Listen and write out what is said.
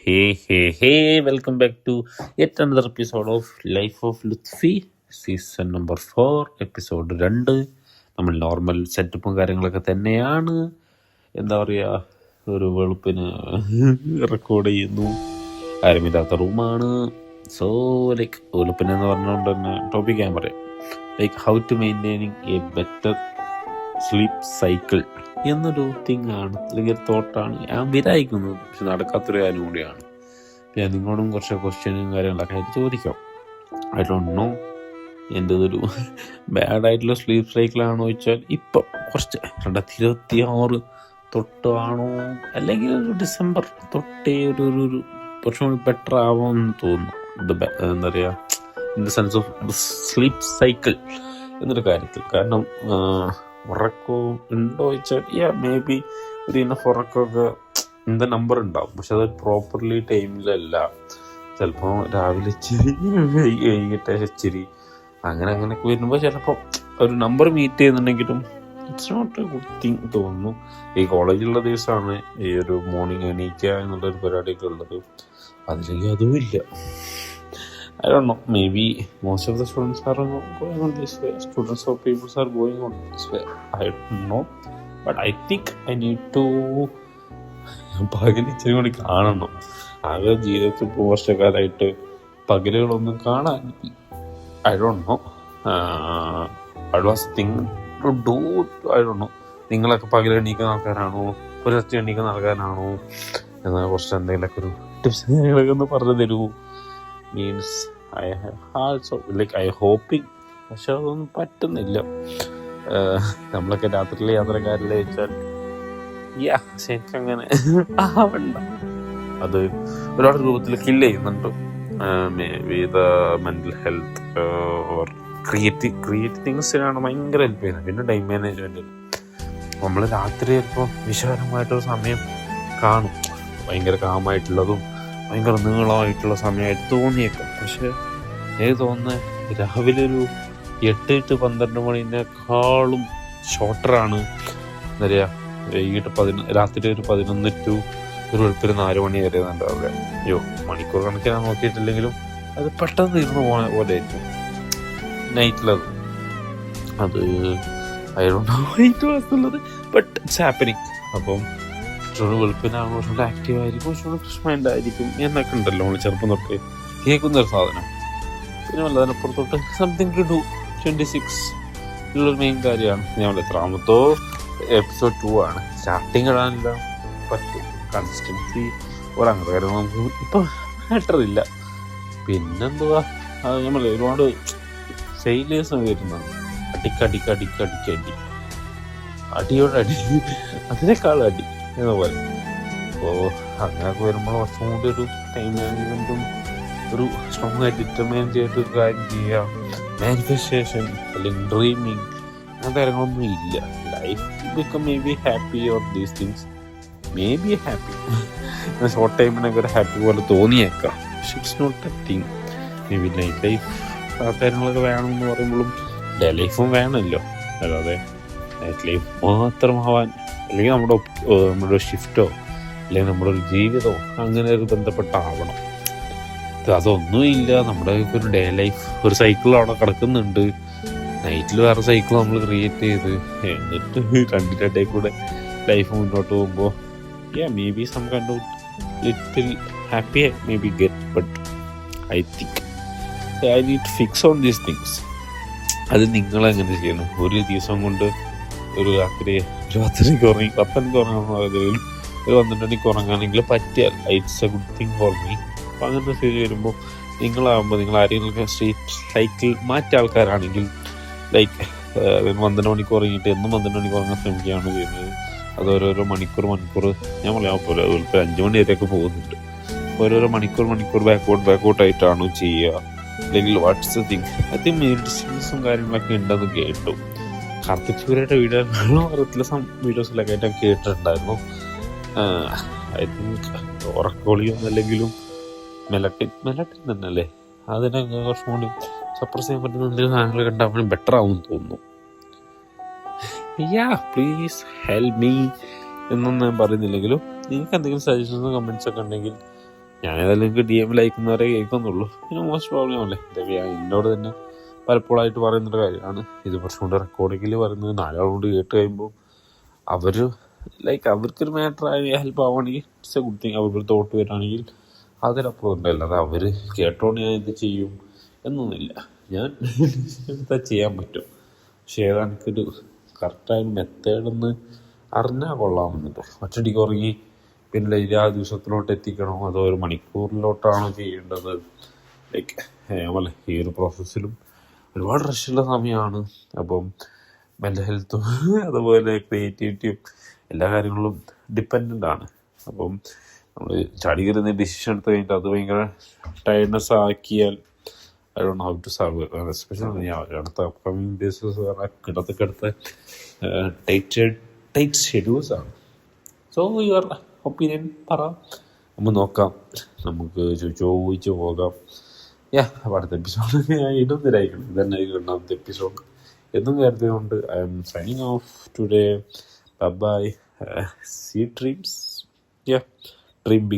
Hey, welcome back to yet another episode of life of Lutfi, season number 4, episode 2. നമ്മൾ normal സെറ്റപ്പും കാര്യങ്ങളൊക്കെ തന്നെയാണ്. എന്താ പറയുക, ഒരു വെളുപ്പിന് റെക്കോർഡ് ചെയ്യുന്നു. ആരുമില്ലാത്ത റൂമാണ്. സോ ലൈക്ക് വെളുപ്പിന് എന്ന് പറഞ്ഞുകൊണ്ട് തന്നെ ടോപ്പിക് ഞാൻ പറയാം. Like how to maintaining a better sleep cycle എന്നൊരു തിങ് ആണ്, അല്ലെങ്കിൽ തോട്ടാണ് ഞാൻ വിരായിക്കുന്നത്. പക്ഷെ നടക്കാത്തൊരു കാര്യം കൂടിയാണ്. ഞാൻ നിങ്ങളോടും കുറച്ച് ക്വസ്റ്റ്യനും കാര്യങ്ങളൊക്കെ ആയിട്ട് ചോദിക്കാം. ഐ ഡോണ്ട് നോ എൻ്റെതൊരു ബാഡായിട്ടുള്ള സ്ലീപ്പ് സൈക്കിളാണോ ചോദിച്ചാൽ ഇപ്പം കുറച്ച് 2026 തൊട്ടാണോ അല്ലെങ്കിൽ ഒരു ഡിസംബർ തൊട്ടേ ഒരു കുറച്ചും കൂടി ബെറ്റർ ആവാമെന്ന് തോന്നുന്നു. എന്താ പറയുക, in the sense of sleep cycle എന്നൊരു കാര്യത്തിൽ. കാരണം ഉറക്കവും ഉണ്ടോ ചോദിച്ചാൽ മേ ബി ഒരു ഇനഫ് ഉറക്കമൊക്കെ എന്താ നമ്പർ ഉണ്ടാവും, പക്ഷെ അത് പ്രോപ്പർലി ടൈമിലല്ല. ചിലപ്പോൾ രാവിലെ ഇച്ചിരി വൈകിട്ട് ഇച്ചിരി അങ്ങനെയൊക്കെ വരുമ്പോൾ ചിലപ്പോൾ ഒരു നമ്പർ മീറ്റ് ചെയ്യുന്നുണ്ടെങ്കിലും it's not a good thing തോന്നുന്നു. ഈ കോളേജിലുള്ള ദിവസമാണ് ഈ ഒരു മോർണിംഗ് എണീക്കുക എന്നുള്ളൊരു പരിപാടിയൊക്കെ ഉള്ളത്. അതിലേക്ക് അതും ഇല്ല. I don't know, maybe most of the students are going on this way. Students or people are going on this way. I don't know. But I think I need to പകല് ഇച്ചിരി കൂടി കാണണം. ആകെ ജീവിതത്തിൽ ഇപ്പോൾ വർഷക്കാലമായിട്ട് പകലുകളൊന്നും കാണാൻ I don't know. What was the thing to do? I don't know. നിങ്ങളൊക്കെ പകൽ എണീക്കുന്ന ആൾക്കാരാണോ, പുലർച്ചെ എണീക്കുന്ന ആൾക്കാരാണോ എന്നാൽ കുറച്ച് എന്തെങ്കിലുമൊക്കെ ഒരു ടിപ്സ് കാര്യങ്ങളൊക്കെ ഒന്ന് പറഞ്ഞു തരൂ. Means I also like I hoping, പക്ഷെ അതൊന്നും പറ്റുന്നില്ല. നമ്മളൊക്കെ രാത്രിയിലെ യാത്രക്കാരിലെ വെച്ചാൽ ശരിക്കങ്ങനെ ആവണ്ട. അത് ഒരുപാട് രൂപത്തിൽ കില്ല് ചെയ്യുന്നുണ്ട്. May be the mental health or creative തിങ്സിനാണ് ഭയങ്കര ഹെൽപ്പ് ചെയ്യുന്നത്. പിന്നെ ടൈം മാനേജ്മെൻറ്റ്. നമ്മൾ രാത്രി ചിലപ്പോൾ വിശാലമായിട്ടൊരു സമയം കാണും, ഭയങ്കര കാമായിട്ടുള്ളതും ഭയങ്കര നീളമായിട്ടുള്ള സമയമായിട്ട് തോന്നിയേക്കാം. പക്ഷെ എനിക്ക് തോന്നുന്നത് രാവിലെ ഒരു 8-12 മണിനേക്കാളും ഷോർട്ടറാണ്. എന്താ പറയുക, വൈകിട്ട് രാത്രി ഒരു 11 to ഒരു വെളുപ്പിന് 4 മണി വരെ ഉണ്ടാവുക. മണിക്കൂർ കണക്കിനാണ് നോക്കിയിട്ടില്ലെങ്കിലും അത് പെട്ടെന്ന് തീർന്നു പോണ പോലെ ആയിരിക്കും നൈറ്റിലത്. അത് ആയിട്ടുള്ളത് ബട്ട് ഇറ്റ്സ് ഹാപ്പനിങ്. അപ്പം കുറച്ചുകൂടി വെളുപ്പിനാണ്, കുറച്ചുകൂടി ആക്റ്റീവ് ആയിരിക്കും, കുറച്ചുകൂടി ഫ്രഷ് മൈൻഡ് ആയിരിക്കും എന്നൊക്കെ ഉണ്ടല്ലോ നമ്മൾ ചെറുപ്പം തൊട്ട് കേൾക്കുന്നൊരു സാധനം. പിന്നെ വല്ലതിനപ്പുറത്തോട്ട് സംതിങ് ടു ഡു 26 ഉള്ളൊരു മെയിൻ കാര്യമാണ്. ഞാൻ എത്രാമത്തോ എപ്പിസോഡ് 2 ആണ്. സ്റ്റാർട്ടിങ് ഇടാനില്ല പറ്റും, കൺസിസ്റ്റൻസി ഓരോ അങ്ങനത്തെ കാര്യങ്ങൾ നമുക്ക് ഇപ്പം മാറ്ററില്ല. പിന്നെന്തുവാ, അത് നമ്മൾ ഒരുപാട് ഫെയിലിയേഴ്സ് വരുന്നുണ്ട്. അടിക്കടി അടിയോടടി, അതിനേക്കാളും അടി എന്ന പോലെ. അപ്പോൾ അങ്ങനെയൊക്കെ വരുമ്പോൾ കുറച്ചും കൂടി ഒരു ടൈം മാനേജ്മെൻറ്റും ഒരു സ്ട്രോങ് ആയിട്ട് ഡിറ്റർമൈൻ ചെയ്തിട്ടൊരു കാര്യം ചെയ്യുക. മാനിഫെസ്റ്റേഷൻ അല്ലെങ്കിൽ ഡ്രീമിങ് അങ്ങനത്തെ കാര്യങ്ങളൊന്നും ഇല്ല. Life become may be happy or these things may be happy. Short ടൈമിനൊക്കെ ഒരു ഹാപ്പി പോലെ തോന്നിയേക്കാം, പക്ഷെ it's not a thing. May be night life ആ കാര്യങ്ങളൊക്കെ വേണമെന്ന് പറയുമ്പോഴും ഡേ ലൈഫും വേണമല്ലോ. അല്ലാതെ നൈറ്റ് ലൈഫ് മാത്രമാവാൻ, അല്ലെങ്കിൽ നമ്മുടെ ഷിഫ്റ്റോ അല്ലെങ്കിൽ നമ്മുടെ ഒരു ജീവിതമോ അങ്ങനെ ഒരു ബന്ധപ്പെട്ടാവണം. അതൊന്നും ഇല്ല. നമ്മുടെ ഒരു ഡേ ലൈഫ് ഒരു സൈക്കിൾ അവിടെ കിടക്കുന്നുണ്ട്. നൈറ്റിൽ വേറെ സൈക്കിൾ നമ്മൾ ക്രിയേറ്റ് ചെയ്ത് എന്നിട്ട് രണ്ടിൻ്റെ കൂടെ ലൈഫ് മുന്നോട്ട് പോകുമ്പോൾ maybe some kind of little happy maybe get. But I think I need to fix on these things. അത് നിങ്ങളെങ്ങനെ ചെയ്യണം? ഒരു ദിവസം കൊണ്ട് ഒരു രാത്രി 10 മണിക്ക് ഉറങ്ങാമെന്ന് പറയുന്നതിൽ ഒരു 12 മണിക്ക് ഉറങ്ങാനെങ്കിൽ പറ്റിയാൽ it's A good thing for me. അപ്പം അങ്ങനത്തെ സ്റ്റേജ് വരുമ്പോൾ നിങ്ങൾ ആരെങ്കിലും സ്ട്രീറ്റ് സൈക്കിൾ മാറ്റിയ ആൾക്കാരാണെങ്കിൽ ലൈക്ക് 12 മണിക്ക് ഉറങ്ങിയിട്ട് എന്നും 12 മണിക്ക് ഉറങ്ങാൻ ശ്രമിക്കുകയാണ് ചെയ്യുന്നത്. അത് ഓരോരോ മണിക്കൂർ ഞാൻ പറയാം പോലെ ഇപ്പോൾ 5 മണി വരെയൊക്കെ പോകുന്നുണ്ട്. ഓരോരോ മണിക്കൂർ ബാക്കൗട്ടായിട്ടാണ് ചെയ്യുക. അല്ലെങ്കിൽ what's the thing. I think മെഡിസിൻസും കാര്യങ്ങളൊക്കെ ഉണ്ടെന്ന് കേട്ടു. കാർത്തിക് സൂര്യയുടെ വീഡിയോസിലൊക്കെ ആയിട്ട് കേട്ടിട്ടുണ്ടായിരുന്നു. ഐ തിങ്ക് ഉറക്കോളിയൊന്നല്ലെങ്കിലും മെലറ്റിൻ തന്നെയല്ലേ, അതിനൊക്കെ കുറച്ചും കൂടി സപ്രസ് ചെയ്യാൻ പറ്റുന്ന എന്തെങ്കിലും സാധനങ്ങളൊക്കെ ഉണ്ടാവാനും ബെറ്റർ ആവുമെന്ന് തോന്നുന്നു. പ്ലീസ് ഹെൽപ്പ് മീ എന്നൊന്നും ഞാൻ പറയുന്നില്ലെങ്കിലും നിങ്ങൾക്ക് എന്തെങ്കിലും സജഷൻസും കമൻറ്റ്സ് ഒക്കെ ഉണ്ടെങ്കിൽ ഞാനേതായാലും എനിക്ക് DM അയക്കുന്നവരെ കേൾക്കുന്നുള്ളൂ. പിന്നെ മോസ്റ്റ് പ്രോബ്ലം അല്ലേ എന്നോട് തന്നെ പലപ്പോഴായിട്ട് പറയുന്നൊരു കാര്യമാണ്. ഇത് കുറച്ചും കൂടെ റെക്കോർഡിങ്ങിൽ പറയുന്നത് 4 ആൾ കൊണ്ട് കേട്ട് കഴിയുമ്പോൾ അവർ അവർക്കൊരു മാറ്റർ ആയി ഹെൽപ്പ് ആവുകയാണെങ്കിൽ ഇറ്റ്സ് എ ഗുഡ് തിങ്. അവർക്ക് തോട്ട് വരികയാണെങ്കിൽ അതിനപ്പുറം ഉണ്ടല്ലോ. അത് അവർ കേട്ടോണ്ട് ഞാൻ ഇത് ചെയ്യും എന്നൊന്നുമില്ല. ഞാൻ എന്താ ചെയ്യാൻ പറ്റും. പക്ഷേ ഏതാണ് എനിക്കൊരു കറക്റ്റായ മെത്തേഡൊന്ന് അറിഞ്ഞാൽ കൊള്ളാമെന്നുണ്ട്. ഒറ്റടിക്ക് ഉറങ്ങി പിന്നെ ആ ദിവസത്തിലോട്ട് എത്തിക്കണോ അതോ ഒരു മണിക്കൂറിലോട്ടാണോ ചെയ്യേണ്ടത്? അല്ലേ, ഈ ഒരു പ്രോസസ്സിലും ഒരുപാട് റഷുള്ള സമയമാണ്. അപ്പം മെൻ്റൽ ഹെൽത്തും അതുപോലെ ക്രിയേറ്റിവിറ്റിയും എല്ലാ കാര്യങ്ങളും ഡിപ്പെൻഡൻ്റ് ആണ്. അപ്പം നമ്മൾ ചാടികരുന്ന ഡിസിഷൻ എടുത്ത് കഴിഞ്ഞിട്ട് അത് ഭയങ്കര ടയർഡ്നെസ് ആക്കിയാൽ I don't know how to serve. Especially അടുത്ത അപ്കമിങ് ഡേയ്സ് കിടത്ത് ടൈറ്റ് ഷെഡ്യൂൾസ് ആണ്. സോ യുവർ ഒപ്പീനിയൻ പറ, നമുക്ക് നോക്കാം, നമുക്ക് ചോദിച്ചു പോകാം. അടുത്ത എപ്പിസോഡ് ഞാൻ ഇടുന്നില്ലായിരിക്കണം. ഇതന്നായിരിക്കും 8ാമത്തെ എപ്പിസോഡ് എന്നും കരുതിയുകൊണ്ട് I am signing off today. Bye. See dreams. Dream big.